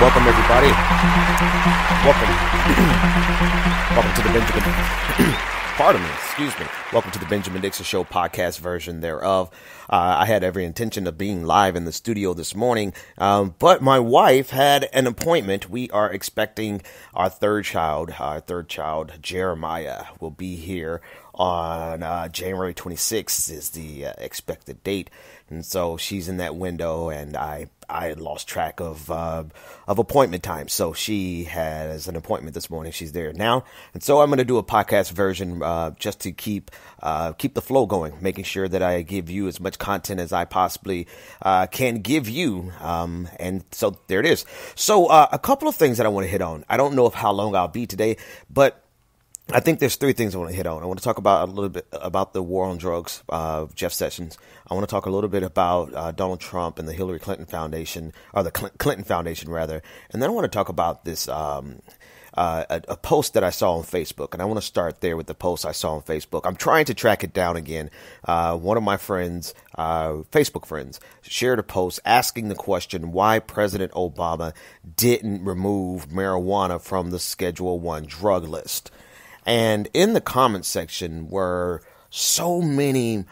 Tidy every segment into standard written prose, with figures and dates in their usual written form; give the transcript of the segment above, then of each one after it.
Welcome, everybody. Welcome to the Benjamin. Pardon me. Excuse me. Welcome to the Benjamin Dixon Show podcast version thereof. I had every intention of being live in the studio this morning, but my wife had an appointment. We are expecting our third child. Jeremiah, will be here on January 26th is the expected date. And so she's in that window, and I had lost track of appointment time. So she has an appointment this morning. She's there now. And so I'm going to do a podcast version just to keep the flow going, making sure that I give you as much content as I possibly can give you. And so there it is. So a couple of things that I want to hit on. I don't know how long I'll be today, but I think there's three things I want to hit on. I want to talk about a little bit about the war on drugs, Jeff Sessions. I want to talk a little bit about Donald Trump and the Hillary Clinton Foundation, or the Clinton Foundation, rather. And then I want to talk about this a post that I saw on Facebook. And I want to start there with the post I saw on Facebook. I'm trying to track it down again. One of my friends, Facebook friends, shared a post asking the question why President Obama didn't remove marijuana from the Schedule I drug list. And in the comments section were so many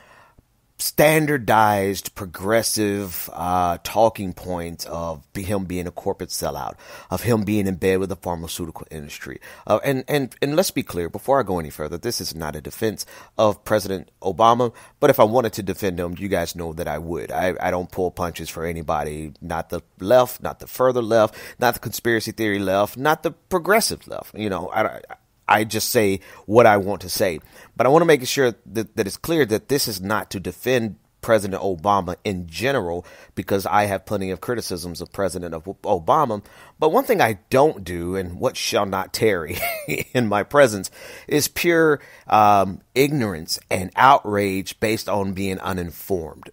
standardized, progressive talking points of him being a corporate sellout, of him being in bed with the pharmaceutical industry. And let's be clear, before I go any further, this is not a defense of President Obama, but if I wanted to defend him, you guys know that I would. I don't pull punches for anybody, not the left, not the further left, not the conspiracy theory left, not the progressive left. You know, I just say what I want to say. But I want to make sure that it's clear that this is not to defend President Obama in general, because I have plenty of criticisms of President Obama. But one thing I don't do, and what shall not tarry in my presence, is pure ignorance and outrage based on being uninformed.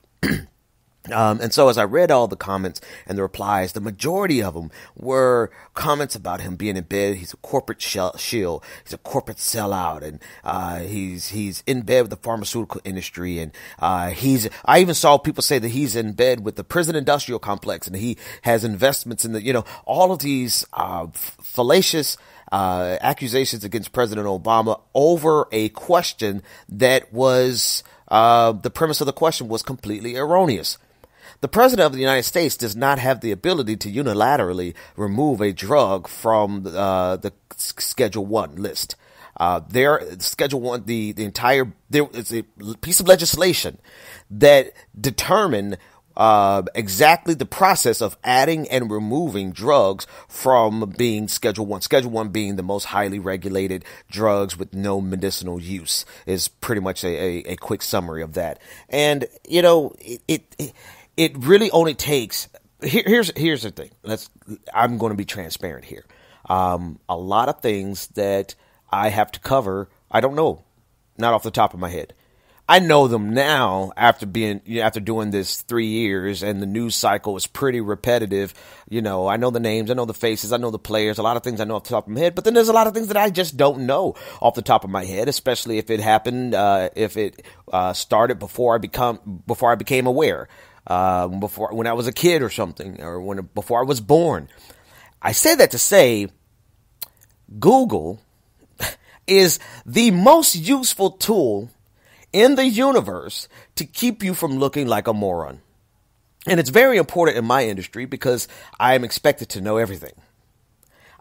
And so as I read all the comments and the replies, the majority of them were comments about him being in bed. He's a corporate shill. He's a corporate sellout. And he's in bed with the pharmaceutical industry. And I even saw people say that he's in bed with the prison industrial complex and he has investments in all of these fallacious accusations against President Obama over a question that was the premise of the question was completely erroneous. The President of the United States does not have the ability to unilaterally remove a drug from the Schedule I list. Schedule I, there is a piece of legislation that determined exactly the process of adding and removing drugs from being Schedule I. Schedule I being the most highly regulated drugs with no medicinal use is pretty much a quick summary of that. And, it really only takes, here's the thing. I'm going to be transparent here. A lot of things that I have to cover, I don't know, not off the top of my head. I know them now after doing this 3 years, and the news cycle is pretty repetitive. I know the names, I know the faces, I know the players, a lot of things I know off the top of my head, but then there's a lot of things that I just don't know off the top of my head, especially if it happened, if it started before I became aware. When I was a kid or something, or before I was born. I say that to say Google is the most useful tool in the universe to keep you from looking like a moron. And it's very important in my industry because I am expected to know everything.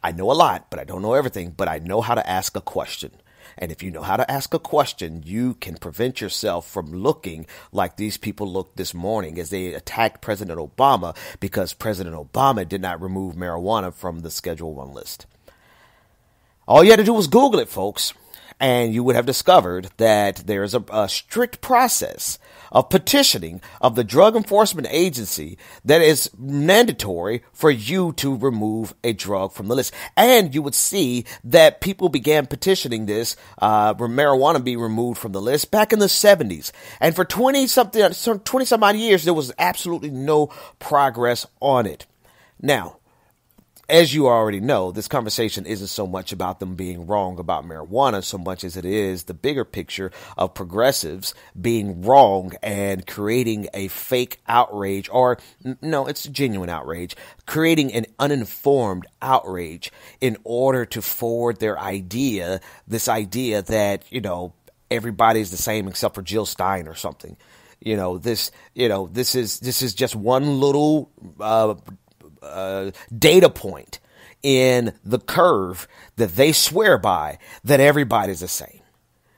I know a lot, but I don't know everything, but I know how to ask a question. And if you know how to ask a question, you can prevent yourself from looking like these people looked this morning as they attacked President Obama because President Obama did not remove marijuana from the Schedule I list. All you had to do was Google it, folks, and you would have discovered that there is a strict process of petitioning of the Drug Enforcement Agency that is mandatory for you to remove a drug from the list. And you would see that people began petitioning this, marijuana be removed from the list back in the 70s. And for 20 some odd years, there was absolutely no progress on it. Now, as you already know, this conversation isn't so much about them being wrong about marijuana so much as it is the bigger picture of progressives being wrong and creating a fake outrage, or no, it's a genuine outrage, creating an uninformed outrage in order to forward their idea, this idea that, everybody's the same except for Jill Stein or something. This is just one little data point in the curve that they swear by, that everybody's the same,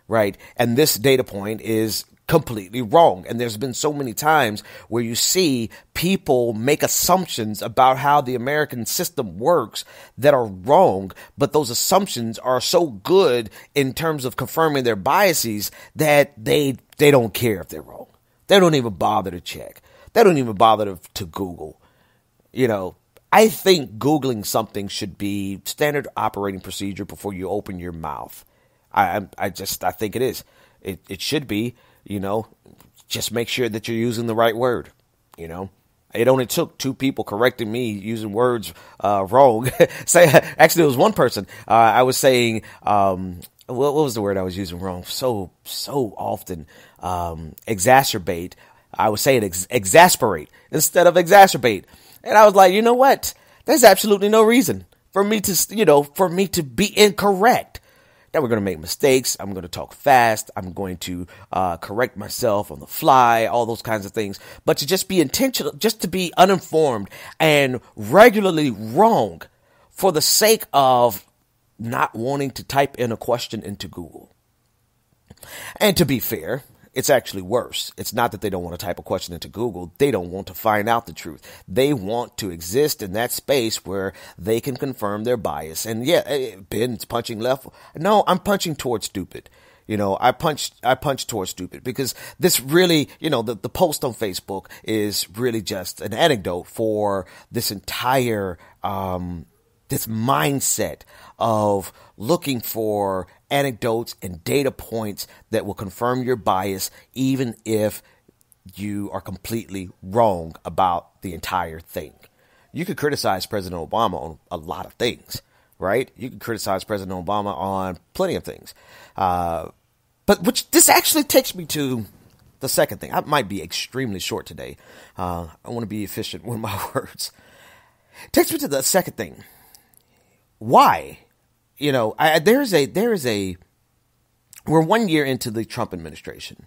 right? And this data point is completely wrong. And there's been so many times where you see people make assumptions about how the American system works that are wrong, but those assumptions are so good in terms of confirming their biases that they don't care if they're wrong. They don't even bother to check. They don't even bother to Google. I think Googling something should be standard operating procedure before you open your mouth. I think it is. It should be, just make sure that you're using the right word. It only took two people correcting me using words wrong. Actually, it was one person. I was saying, what was the word I was using wrong? So often, exacerbate. I was saying exasperate instead of exacerbate. And I was like, you know what? There's absolutely no reason for me to be incorrect. Now we're going to make mistakes. I'm going to talk fast. I'm going to correct myself on the fly, all those kinds of things. But to just be intentional, just to be uninformed and regularly wrong for the sake of not wanting to type in a question into Google. And to be fair, it's actually worse. It's not that they don't want to type a question into Google. They don't want to find out the truth. They want to exist in that space where they can confirm their bias. And yeah, Ben's punching left. No, I'm punching towards stupid. I punch towards stupid because this really, the post on Facebook is really just an anecdote for this entire, this mindset of looking for anecdotes and data points that will confirm your bias, even if you are completely wrong about the entire thing. You could criticize President Obama on a lot of things, right? You can criticize President Obama on plenty of things. But this actually takes me to the second thing. I might be extremely short today. I want to be efficient with my words. Takes me to the second thing. Why? We're 1 year into the Trump administration,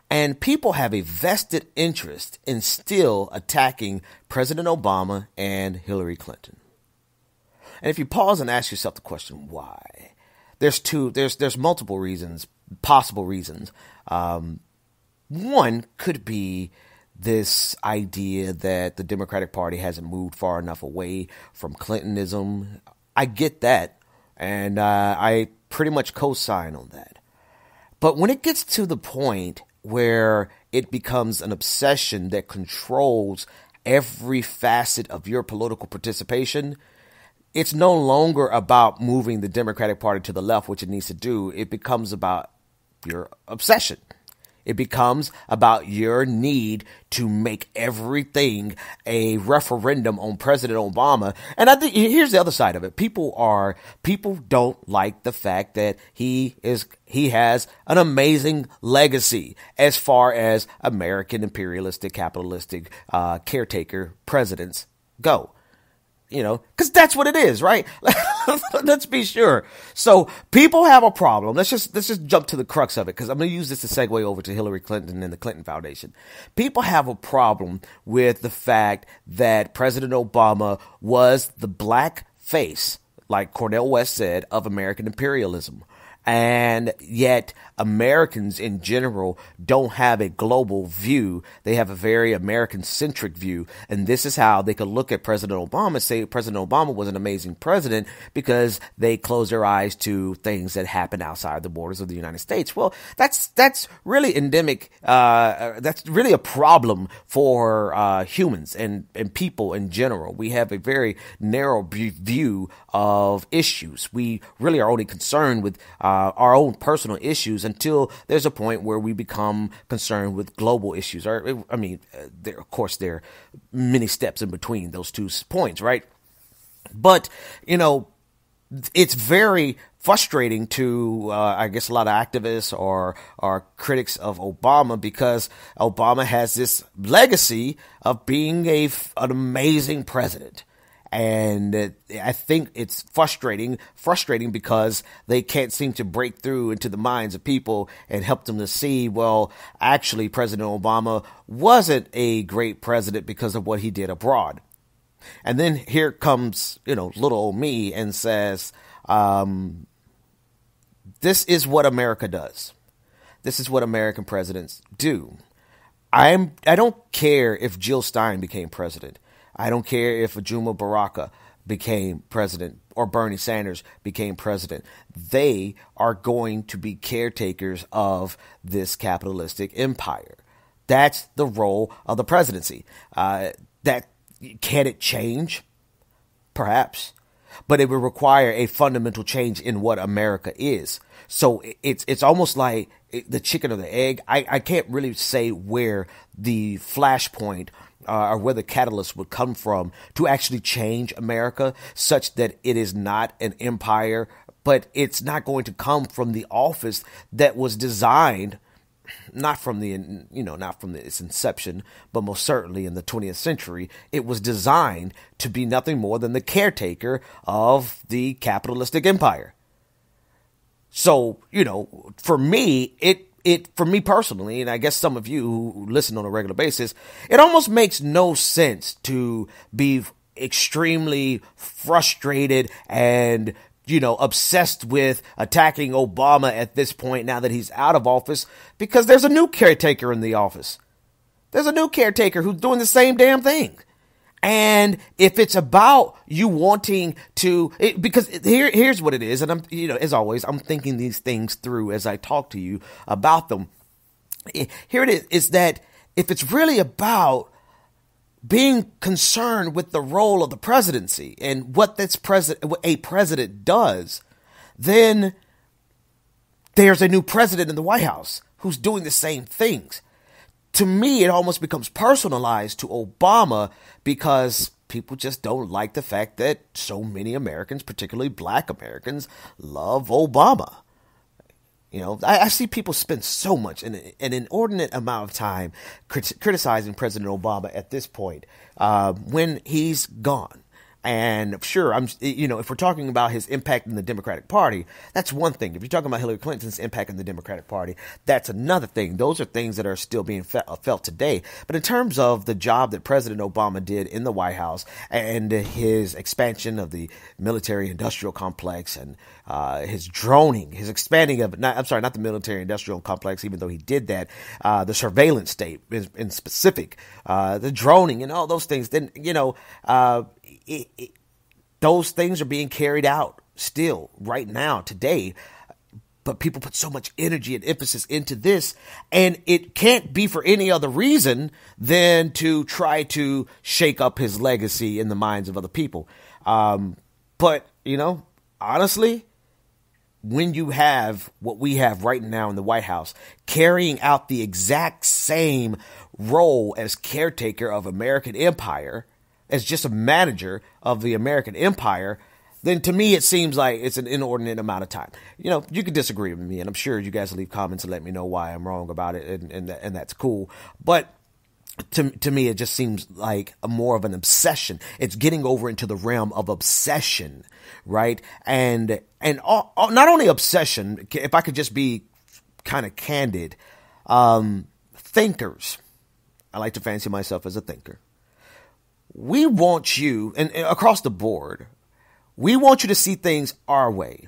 and people have a vested interest in still attacking President Obama and Hillary Clinton. And if you pause and ask yourself the question, why? There's multiple reasons, possible reasons. One could be this idea that the Democratic Party hasn't moved far enough away from Clintonism. I get that, and I pretty much co-sign on that. But when it gets to the point where it becomes an obsession that controls every facet of your political participation, it's no longer about moving the Democratic Party to the left, which it needs to do. It becomes about your obsession. It becomes about your need to make everything a referendum on President Obama. And I think here's the other side of it. People don't like the fact that he has an amazing legacy as far as American imperialistic, capitalistic, caretaker presidents go. Because that's what it is, right? Let's be sure. So people have a problem. Let's just jump to the crux of it, because I'm going to use this to segue over to Hillary Clinton and the Clinton Foundation. People have a problem with the fact that President Obama was the black face, like Cornel West said, of American imperialism. And yet Americans in general don't have a global view. They have a very American-centric view. And this is how they could look at President Obama and say President Obama was an amazing president because they close their eyes to things that happen outside the borders of the United States. Well, that's really endemic. That's really a problem for humans and people in general. We have a very narrow view of issues. We really are only concerned with our own personal issues until there's a point where we become concerned with global issues. There are many steps in between those two points, right? But, you know, it's very frustrating to, I guess, a lot of activists or critics of Obama, because Obama has this legacy of being an amazing president. And I think it's frustrating because they can't seem to break through into the minds of people and help them to see, well, actually, President Obama wasn't a great president because of what he did abroad. And then here comes, little old me and says, this is what America does. This is what American presidents do. I don't care if Jill Stein became president. I don't care if Juma Baraka became president or Bernie Sanders became president. They are going to be caretakers of this capitalistic empire. That's the role of the presidency. Can it change? Perhaps. But it would require a fundamental change in what America is. So it's almost like the chicken or the egg. I can't really say where the flashpoint or where the catalyst would come from to actually change America such that it is not an empire, but it's not going to come from the office that was designed not from its inception, but most certainly in the 20th century, it was designed to be nothing more than the caretaker of the capitalistic empire. So, for me, for me personally, and I guess some of you who listen on a regular basis, it almost makes no sense to be extremely frustrated and obsessed with attacking Obama at this point now that he's out of office, because there's a new caretaker in the office. There's a new caretaker who's doing the same damn thing. And if it's about you wanting to, because here's what it is, and I'm, as always, I'm thinking these things through as I talk to you about them. Here it is that if it's really about being concerned with the role of the presidency and what a president does, then there's a new president in the White House who's doing the same things. To me, it almost becomes personalized to Obama because people just don't like the fact that so many Americans, particularly black Americans, love Obama. I see people spend so much, an inordinate amount of time criticizing President Obama at this point when he's gone. And sure, if we're talking about his impact in the Democratic Party, that's one thing. If you're talking about Hillary Clinton's impact in the Democratic Party, that's another thing. Those are things that are still being felt today. But in terms of the job that President Obama did in the White House and his expansion of the military-industrial complex and his expanding of, not the military-industrial complex, even though he did that, the surveillance state in specific, the droning and all those things, then, those things are being carried out still right now today, but people put so much energy and emphasis into this, and it can't be for any other reason than to try to shake up his legacy in the minds of other people. But honestly, when you have what we have right now in the White House carrying out the exact same role as caretaker of American empire, as just a manager of the American empire, then to me it seems like it's an inordinate amount of time. You could disagree with me, and I'm sure you guys will leave comments and let me know why I'm wrong about it, and that's cool. But to me, it just seems like more of an obsession. It's getting over into the realm of obsession, right? And not only obsession, if I could just be kind of candid, thinkers. I like to fancy myself as a thinker. We want you, and across the board, we want you to see things our way.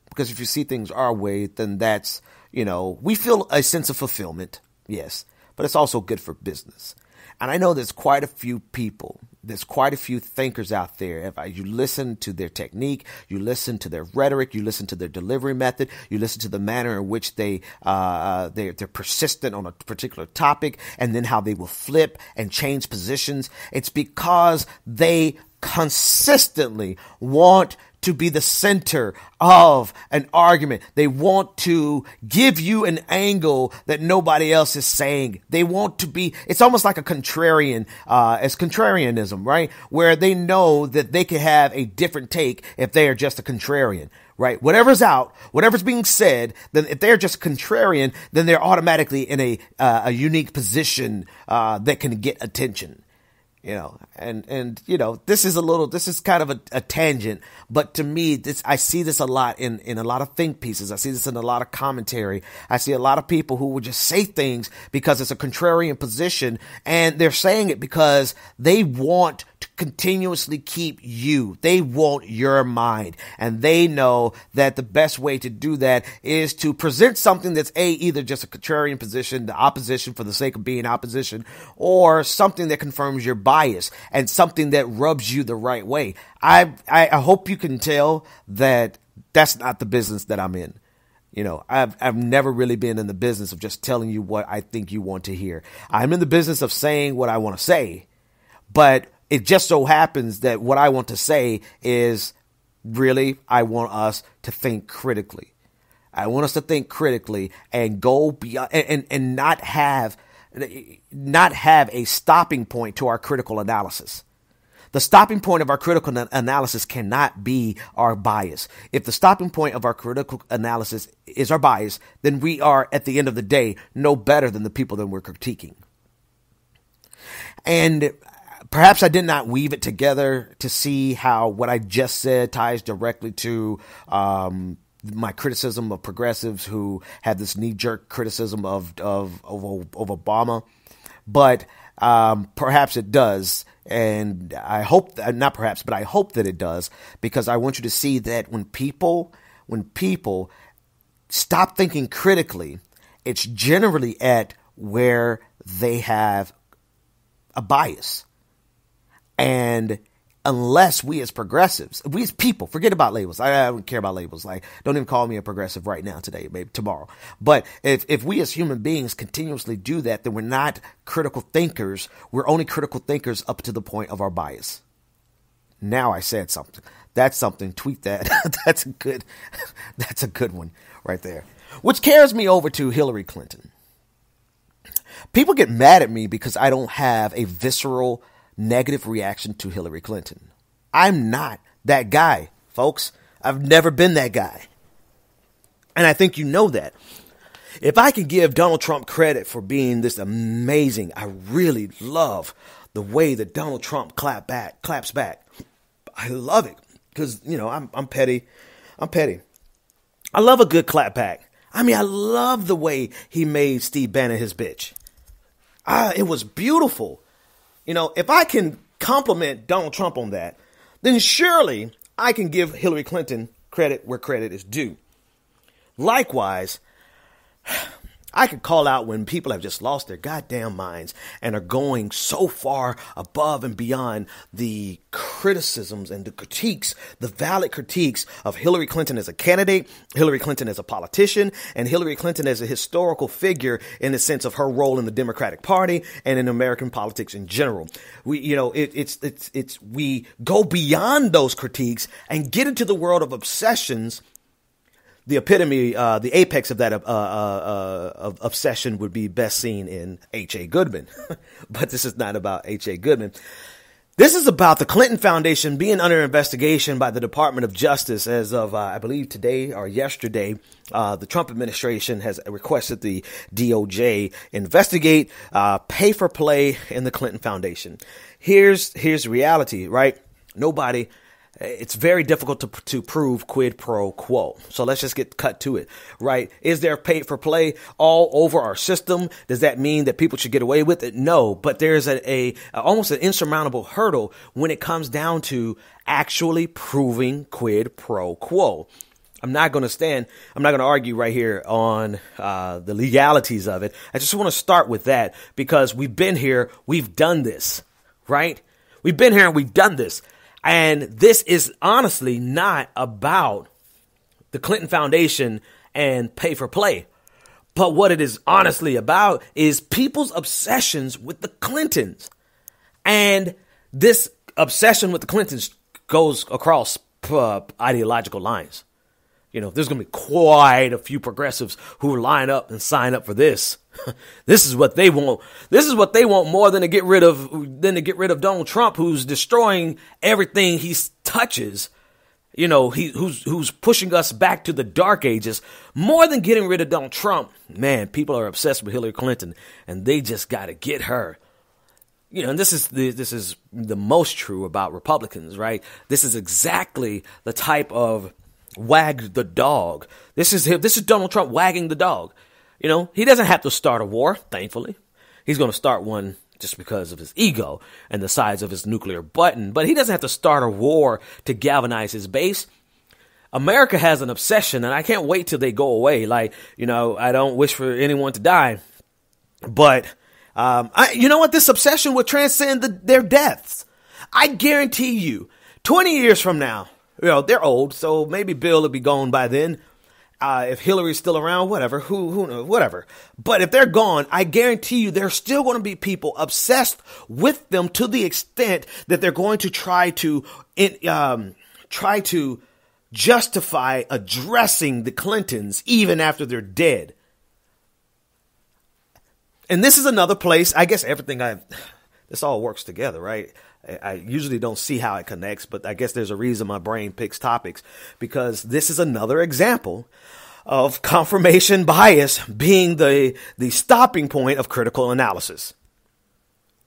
Because if you see things our way, then that's, we feel a sense of fulfillment, yes, but it's also good for business. And I know there's quite a few people, there's quite a few thinkers out there. If you listen to their technique, you listen to their rhetoric, you listen to their delivery method, you listen to the manner in which they're persistent on a particular topic, and then how they will flip and change positions. It's because they consistently want to be the center of an argument. They want to give you an angle that nobody else is saying. They want to be, it's almost like a contrarian, as contrarianism, right? Where they know that they can have a different take if they are just a contrarian, right? Whatever's out, whatever's being said, then if they're just contrarian, then they're automatically in a unique position, that can get attention. This is kind of a tangent, but to me, I see this a lot in a lot of think pieces. I see this in a lot of commentary. I see a lot of people who would just say things because it's a contrarian position, and they're saying it because they want to continuously keep you. They want your mind, and they know that the best way to do that is to present something that's either just a contrarian position, the opposition for the sake of being opposition, or something that confirms your bias and something that rubs you the right way. I hope you can tell that that's not the business that I'm in. I've never really been in the business of just telling you what I think you want to hear. I'm in the business of saying what I want to say, but it just so happens that what I want to say is really, I want us to think critically. I want us to think critically and go beyond and not have a stopping point to our critical analysis. The stopping point of our critical analysis cannot be our bias. If the stopping point of our critical analysis is our bias, then we are, at the end of the day, no better than the people that we're critiquing. And perhaps I did not weave it together to see how what I just said ties directly to my criticism of progressives who have this knee-jerk criticism of Obama. But perhaps it does. And I hope, not perhaps, but I hope that it does, because I want you to see that when people stop thinking critically, it's generally at where they have a bias. And unless we as progressives, we as people, forget about labels. I don't care about labels. Like, don't even call me a progressive right now, today, maybe tomorrow. But if we as human beings continuously do that, then we're not critical thinkers. We're only critical thinkers up to the point of our bias. Now I said something. That's something. Tweet that. That's a good one right there. Which carries me over to Hillary Clinton. People get mad at me because I don't have a visceral negative reaction to Hillary Clinton. I'm not that guy, folks. I've never been that guy. And I think you know that. If I can give Donald Trump credit for being this amazing, I really love the way that Donald Trump claps back. I love it because, I'm petty. I love a good clap back. I mean, I love the way he made Steve Bannon his bitch. It was beautiful. If I can compliment Donald Trump on that, then surely I can give Hillary Clinton credit where credit is due. Likewise, I could call out when people have just lost their goddamn minds and are going so far above and beyond the criticisms and the critiques, the valid critiques of Hillary Clinton as a candidate, Hillary Clinton as a politician, and Hillary Clinton as a historical figure in the sense of her role in the Democratic Party and in American politics in general. We go beyond those critiques and get into the world of obsessions. The epitome, the apex of that of obsession would be best seen in H.A. Goodman. But this is not about H.A. Goodman. This is about the Clinton Foundation being under investigation by the Department of Justice as of, I believe, today or yesterday. The Trump administration has requested the DOJ investigate pay for play in the Clinton Foundation. Here's the reality, right? It's very difficult to prove quid pro quo. So let's just get cut to it, right? Is there pay for play all over our system? Does that mean that people should get away with it? No, but there's almost an insurmountable hurdle when it comes down to actually proving quid pro quo. I'm not going to argue right here on the legalities of it. I just want to start with that because we've been here, we've done this, right? We've been here and we've done this. And this is honestly not about the Clinton Foundation and pay for play. But what it is honestly about is people's obsessions with the Clintons. And this obsession with the Clintons goes across ideological lines. There's going to be quite a few progressives who line up and sign up for this. This is what they want. This is what they want more than to get rid of Donald Trump, who's destroying everything he touches. Who's pushing us back to the dark ages. More than getting rid of Donald Trump, man, people are obsessed with Hillary Clinton, and they just got to get her. And this is the most true about Republicans, right? This is exactly the type of wag the dog. This is Donald Trump wagging the dog. He doesn't have to start a war, thankfully. He's going to start one just because of his ego and the size of his nuclear button, but he doesn't have to start a war to galvanize his base. America has an obsession, and I can't wait till they go away. I don't wish for anyone to die, but you know what? This obsession will transcend their deaths. I guarantee you, 20 years from now, they're old, so maybe Bill will be gone by then. If Hillary's still around, whatever, who knows, whatever. But if they're gone, I guarantee you there's still going to be people obsessed with them to the extent that they're going to try to justify addressing the Clintons even after they're dead. And this is another place, I guess this all works together, right? I usually don't see how it connects, but I guess there's a reason my brain picks topics, because this is another example of confirmation bias being the stopping point of critical analysis.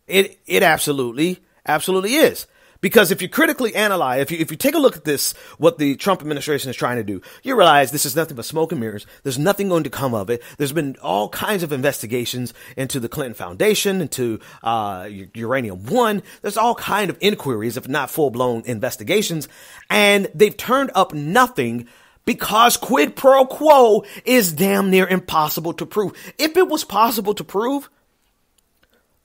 It absolutely is. Because if you critically analyze, if you take a look at this, what the Trump administration is trying to do, you realize this is nothing but smoke and mirrors. There's nothing going to come of it. There's been all kinds of investigations into the Clinton Foundation, into Uranium One. There's all kind of inquiries, if not full-blown investigations, and they've turned up nothing because quid pro quo is damn near impossible to prove. If it was possible to prove,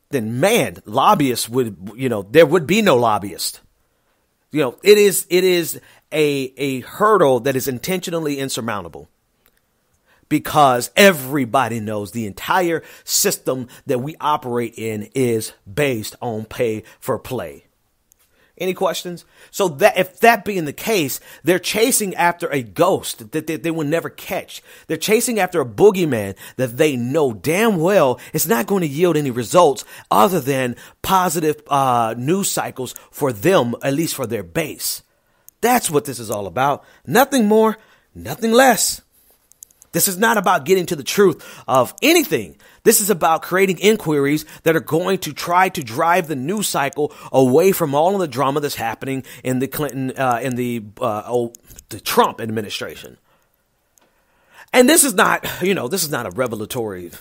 then man, lobbyists there would be no lobbyists. It is a hurdle that is intentionally insurmountable, because everybody knows the entire system that we operate in is based on pay for play. Any questions? So that if that being the case, they're chasing after a ghost that they will never catch. They're chasing after a boogeyman that they know damn well is not going to yield any results other than positive news cycles for them, at least for their base. That's what this is all about. Nothing more, nothing less. This is not about getting to the truth of anything. This is about creating inquiries that are going to try to drive the news cycle away from all of the drama that's happening in the the Trump administration. And this is not a revelatory,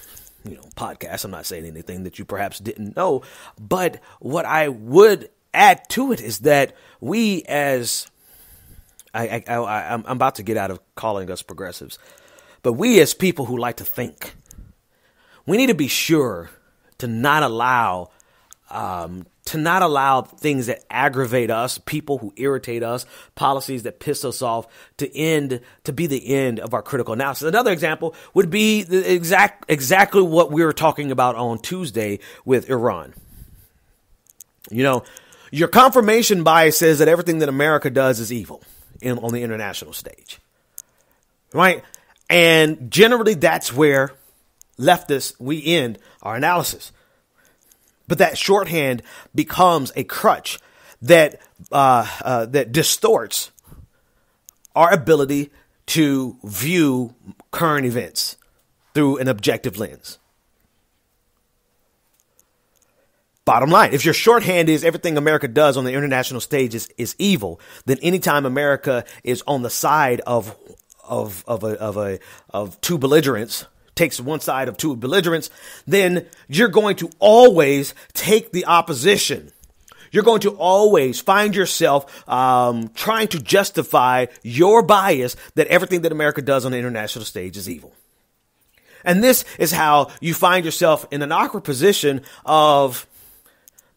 podcast. I'm not saying anything that you perhaps didn't know, but what I would add to it is that we as I'm about to get out of calling us progressives, but we as people who like to think, we need to be sure to not allow things that aggravate us, people who irritate us, policies that piss us off to be the end of our critical analysis. Another example would be exactly what we were talking about on Tuesday with Iran. Your confirmation bias says that everything that America does is evil on the international stage, right? And generally that's where leftists, we end our analysis. But that shorthand becomes a crutch that distorts our ability to view current events through an objective lens. Bottom line, if your shorthand is everything America does on the international stage is evil, then anytime America is on the side of two belligerents, takes one side of two belligerents, then you're going to always take the opposition. You're going to always find yourself trying to justify your bias that everything that America does on the international stage is evil. And this is how you find yourself in an awkward position of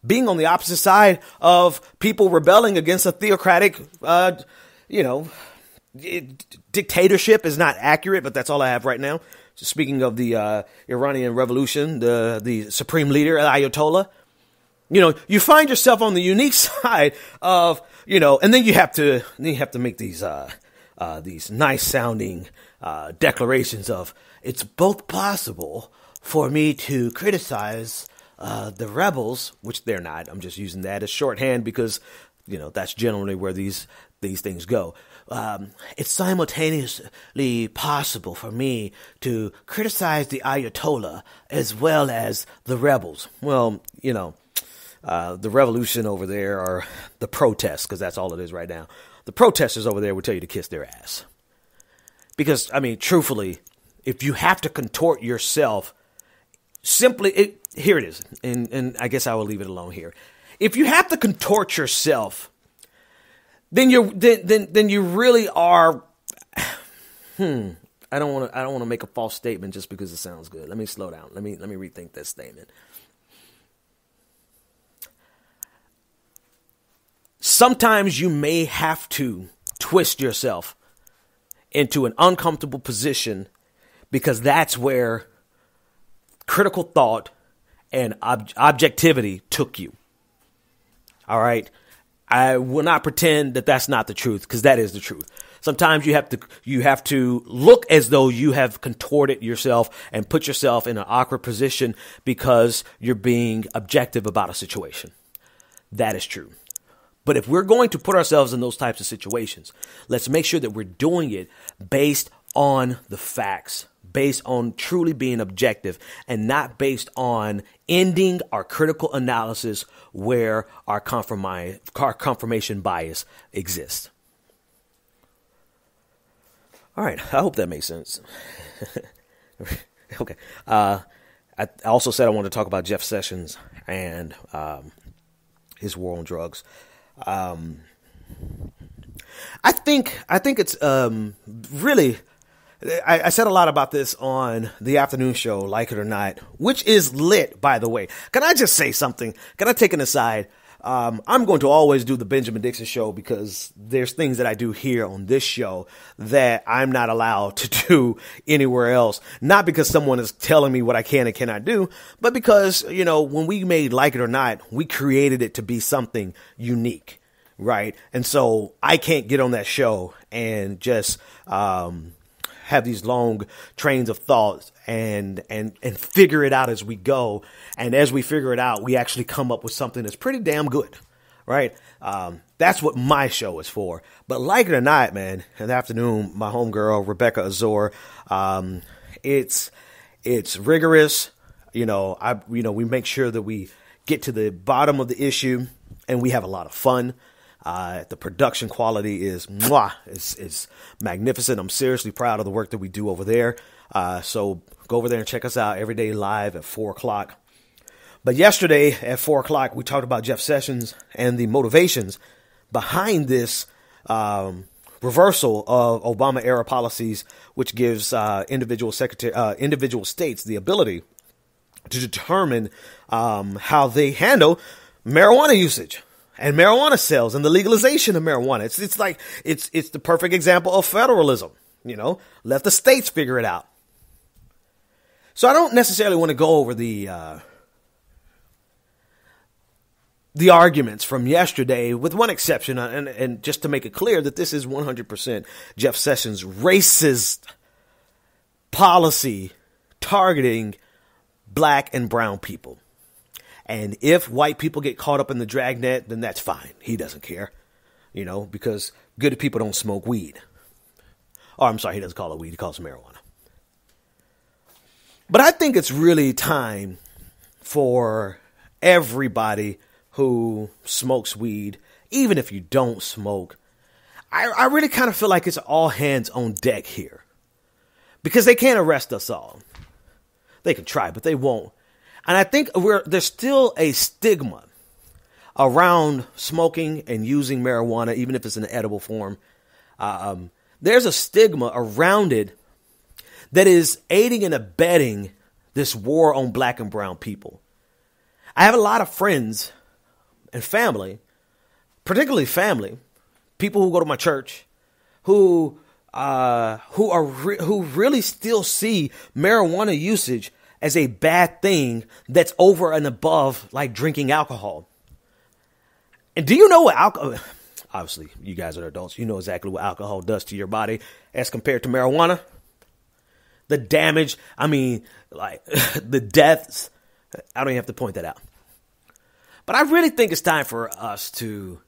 being on the opposite side of people rebelling against a theocratic, dictatorship is not accurate, but that's all I have right now. Speaking of the Iranian Revolution, the supreme leader, Ayatollah, You find yourself on the unique side of, and then you have to make these nice sounding declarations of, it's both possible for me to criticize the rebels, which they're not. I'm just using that as shorthand because, that's generally where these things go. It's simultaneously possible for me to criticize the Ayatollah as well as the rebels. Well, the revolution over there, or the protests, because that's all it is right now. The protesters over there would tell you to kiss their ass. Because, truthfully, if you have to contort yourself, here it is, and I guess I will leave it alone here. If you have to contort yourself, then you really are. I don't want to make a false statement just because it sounds good. Let me slow down. Let me rethink this statement. Sometimes you may have to twist yourself into an uncomfortable position because that's where critical thought and objectivity took you. All right. I will not pretend that that's not the truth, because that is the truth. Sometimes you have to look as though you have contorted yourself and put yourself in an awkward position because you're being objective about a situation. That is true. But if we're going to put ourselves in those types of situations, let's make sure that we're doing it based on the facts, based on truly being objective, and not based on ending our critical analysis where our confirmation bias exists. All right. I hope that makes sense. Okay. I also said I wanted to talk about Jeff Sessions and his war on drugs. I think it's really. I said a lot about this on the afternoon show, Like It or Not, which is lit, by the way. Can I just say something? Can I take an aside? I'm going to always do the Benjamin Dixon show because there's things that I do here on this show that I'm not allowed to do anywhere else. Not because someone is telling me what I can and cannot do, but because, when we made Like It or Not, we created it to be something unique, right? And so I can't get on that show and just have these long trains of thoughts and figure it out as we go. And as we figure it out, we actually come up with something that's pretty damn good, right? That's what my show is for. But Like It or Not, man, in the afternoon, my homegirl, Rebecca Azor, it's rigorous. We make sure that we get to the bottom of the issue and we have a lot of fun. The production quality is it's magnificent. I'm seriously proud of the work that we do over there. So go over there and check us out every day live at 4:00. But yesterday at 4:00, we talked about Jeff Sessions and the motivations behind this reversal of Obama era policies, which gives individual states the ability to determine how they handle marijuana usage and marijuana sales and the legalization of marijuana. It's the perfect example of federalism. Let the states figure it out. So I don't necessarily want to go over the arguments from yesterday, with one exception, and just to make it clear that this is 100% Jeff Sessions' racist policy targeting black and brown people. And if white people get caught up in the dragnet, then that's fine. He doesn't care, because good people don't smoke weed. Oh, I'm sorry, he doesn't call it weed. He calls it marijuana. But I think it's really time for everybody who smokes weed, even if you don't smoke. I really kind of feel like it's all hands on deck here, because they can't arrest us all. They can try, but they won't. And I think there's still a stigma around smoking and using marijuana, even if it's in an edible form. There's a stigma around it that is aiding and abetting this war on black and brown people. I have a lot of friends and family, particularly family, people who go to my church, who really still see marijuana usage as a bad thing that's over and above like drinking alcohol. And do you know what alcohol, obviously you guys are adults, you know exactly what alcohol does to your body as compared to marijuana? The damage, like the deaths, I don't even have to point that out. But I really think it's time for us to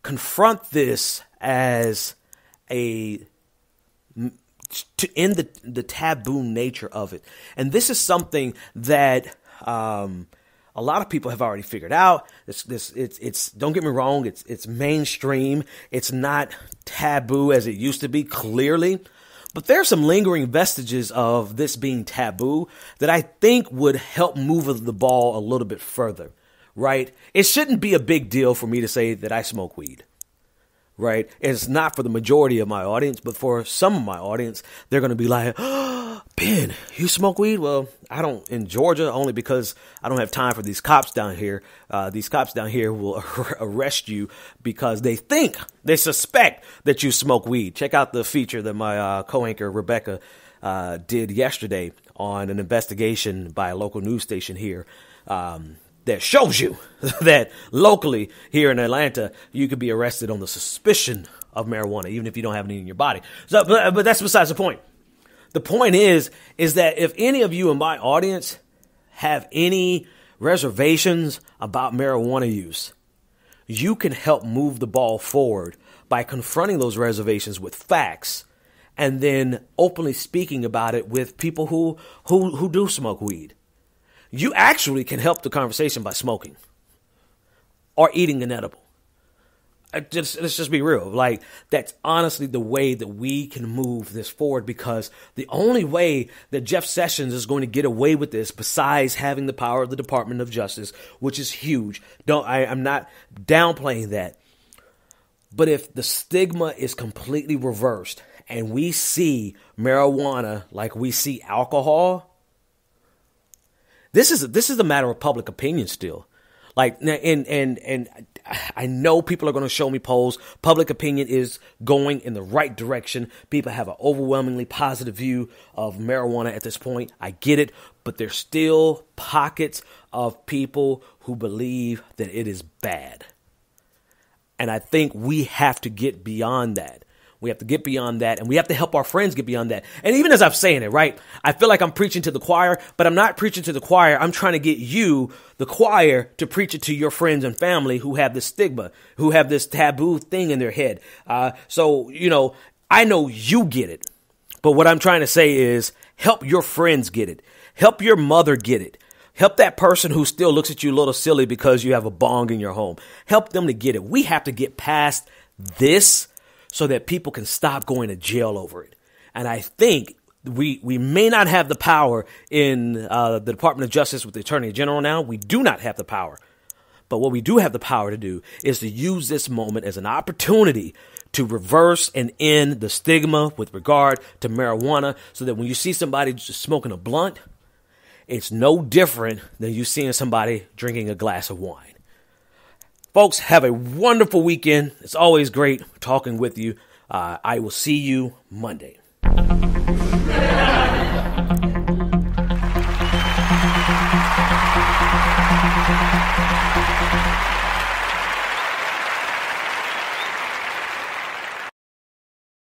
confront this as to end the taboo nature of it. And this is something that a lot of people have already figured out. It's don't get me wrong, it's mainstream. It's not taboo as it used to be, clearly. But there are some lingering vestiges of this being taboo that I think would help move the ball a little bit further, right? It shouldn't be a big deal for me to say that I smoke weed, right? It's not for the majority of my audience, but for some of my audience, they're going to be like, oh, Ben, you smoke weed? Well, I don't in Georgia, only because I don't have time for these cops down here. These cops down here will arrest you because they suspect that you smoke weed. Check out the feature that my co-anchor Rebecca did yesterday on an investigation by a local news station here that shows you that locally here in Atlanta, you could be arrested on the suspicion of marijuana, even if you don't have any in your body. So, but that's besides the point. The point is that if any of you in my audience have any reservations about marijuana use, you can help move the ball forward by confronting those reservations with facts and then openly speaking about it with people who do smoke weed. You actually can help the conversation by smoking or eating an edible. Let's just be real. Like, that's honestly the way that we can move this forward, because the only way that Jeff Sessions is going to get away with this, besides having the power of the Department of Justice, which is huge. I'm not downplaying that. But if the stigma is completely reversed and we see marijuana like we see alcohol, this is a matter of public opinion still. Like, and I know people are going to show me polls. Public opinion is going in the right direction. People have an overwhelmingly positive view of marijuana at this point. I get it, but there's still pockets of people who believe that it is bad. And I think we have to get beyond that. We have to get beyond that, and we have to help our friends get beyond that. And even as I'm saying it, right, I feel like I'm preaching to the choir, but I'm not preaching to the choir. I'm trying to get you, the choir, to preach it to your friends and family who have this stigma, who have this taboo thing in their head. So, I know you get it, but what I'm trying to say is help your friends get it. Help your mother get it. Help that person who still looks at you a little silly because you have a bong in your home. Help them to get it. We have to get past this so that people can stop going to jail over it. And I think we may not have the power in the Department of Justice with the Attorney General now. We do not have the power. But what we do have the power to do is to use this moment as an opportunity to reverse and end the stigma with regard to marijuana, so that when you see somebody just smoking a blunt, it's no different than you seeing somebody drinking a glass of wine. Folks, have a wonderful weekend. It's always great talking with you. I will see you Monday.